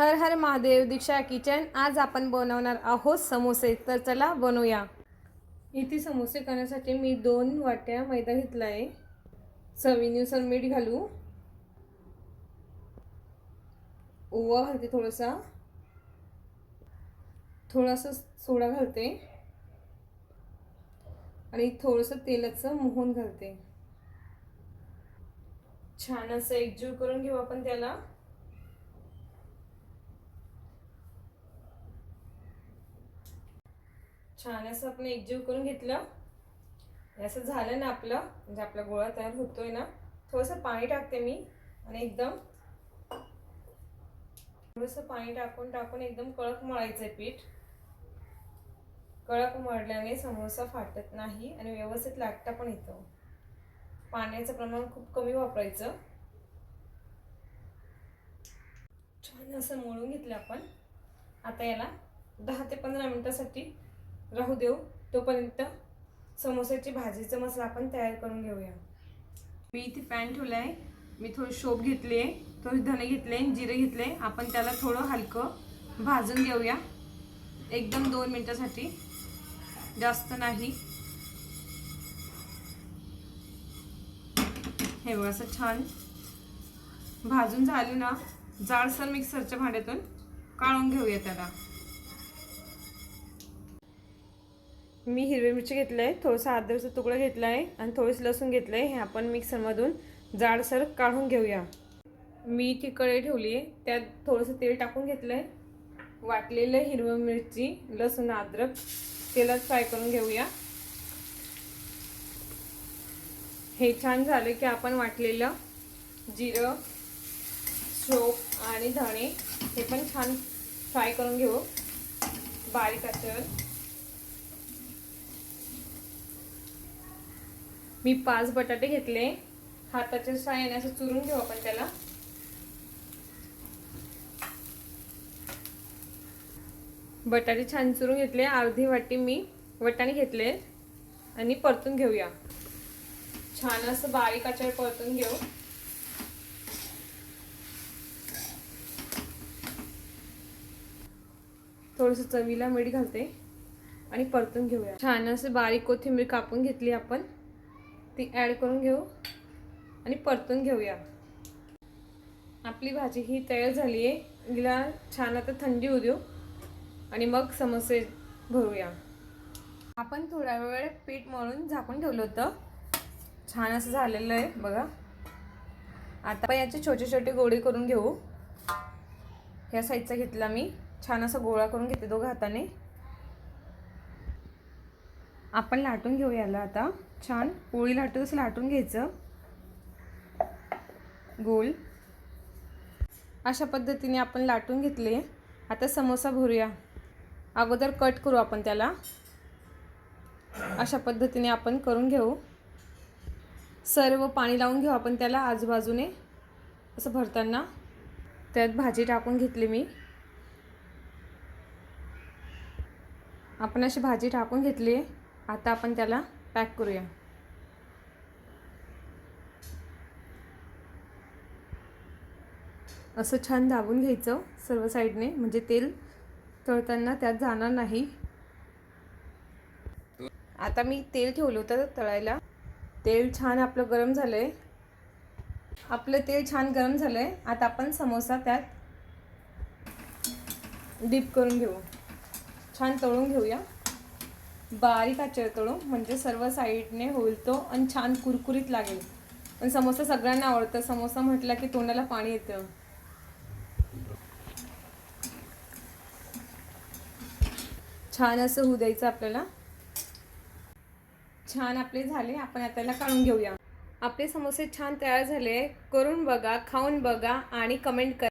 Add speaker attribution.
Speaker 1: हर हर महादेव. दीक्षा kitchen. आज आपण बनवणार आहोत समोसे. तर चला बनवूया. इथे समोसे करण्यासाठी मी 2 वाट्या मैदा घेतला आहे. चवीनुसार मीठ घालू. ओवा घालते थोडासा सोडा घालते आणि थोडंसं तेलाचं मोहन घालते. छान असं एकजीव करून घेऊ आपण त्याला. छान असं आपण एकजीव करून घेतलं. असं झालं ना आपलं, म्हणजे आपला गोळा तयार होतोय ना. थोडंसं पाणी टाकते मी आणि एकदम थोडंसं पाणी टाकून एकदम कडक मळायचंय पीठ. कडक मळल्याने समोसा फाटत नाही आणि व्यवस्थित लाटता पण येतो. पाण्याचं प्रमाण खूप कमी वापरायचं. छान असं मळून घेतलं आपण. आता याला 10 ते 15 मिनिटांसाठी राहू देऊ. तोपर्यंत समोसाची भाजीचा मसाला आपण तयार करून घेऊया. मी इथे पॅन ठेवलाय. मी थोडी शोप घेतली आहे, थोडे धने घेतले, जिरे घेतले. आपण त्याला थोडं हलकं भाजून घेऊया. एकदम 2 मिनिटांसाठी, जास्त नाही. हे बघा असं छान भाजून झाली ना, जाडसर मिक्सरच्या भांड्यातून काढून घेऊया त्याला. मी हिरवी मिरची घेतले, थोडासा अद्रकचा तुकडा घेतला आहे आणि थोडेसे लसूण घेतले. हे आपण मिक्सरमधून जाडसर काढून घेऊया. मी ती कढई ठेवली आहे, त्यात थोडंसं तेल टाकून घेतलंय. वाटलेलं हिरवी मिरची, लसूण, अद्रक तेलात फ्राय करून घेऊया. हे छान झाले की आपण वाटलेलं जिरं, शोप आणि धणे हे पण छान फ्राय करून घेऊ बारीक आचेवर. मी 5 बटाटे घेतले. हाताच्या साहाय्याने असं चुरून घेऊ आपण त्याला. बटाटे छान चुरून घेतले. अर्धी वाटी मी वाटाणे घेतले आणि परतून घेऊया. छान असं बारीक आचेवर परतून घेऊ. थोडंसं चवीला मीठ घालते आणि परतून घेऊया. छान असं बारीक कोथिंबीर कापून घेतली आपण, ती ॲड करून घेऊ आणि परतून घेऊया. आपली भाजी ही तयार झाली आहे. हिला छान आता थंडी होऊ देऊ आणि मग समोसे भरूया. आपण थोडा वेळ पीठ मळून झाकून ठेवलं होतं. छान असं झालेलं आहे बघा. आता आपण याचे छोटे छोटे गोळे करून घेऊ. ह्या साईजचा घेतला मी. छान असा गोळा करून घेते दोघं हाताने. आपण लाटून घेऊ याला आता. छान पोळी लाटू तसं लाटून घ्यायचं गोल. अशा पद्धतीने आपण लाटून घेतले. आता समोसा भरूया. अगोदर कट करू आपण त्याला. अशा पद्धतीने आपण करून घेऊ. सर्व पाणी लावून घेऊ आपण त्याला आजूबाजूने असं भरताना. त्यात भाजी टाकून घेतली मी. आपण अशी भाजी टाकून घेतली. आता आपण त्याला पॅक करूया. असं छान दाबून घ्यायचं सर्व साईडने, म्हणजे तेल तळताना त्यात जाणार नाही. आता मी तेल ठेवलं होतं तळायला. तेल छान आपलं गरम झालंय. आपलं तेल छान गरम झालंय. आता आपण समोसा त्यात डीप करून घेऊ. छान तळून घेऊया. बारीक आचेवर तळू, म्हणजे सर्व साईडने होईल तो आणि छान कुरकुरीत लागेल. पण समोसा सगळ्यांना आवडतं. समोसा म्हटलं की तोंडाला पाणी येतं. छान असं होऊ द्यायचं आपल्याला. छान आपले झाले. आपण आता त्याला काढून घेऊया. आपले समोसे छान तयार झाले. करून बघा, खाऊन बघा आणि कमेंट करा.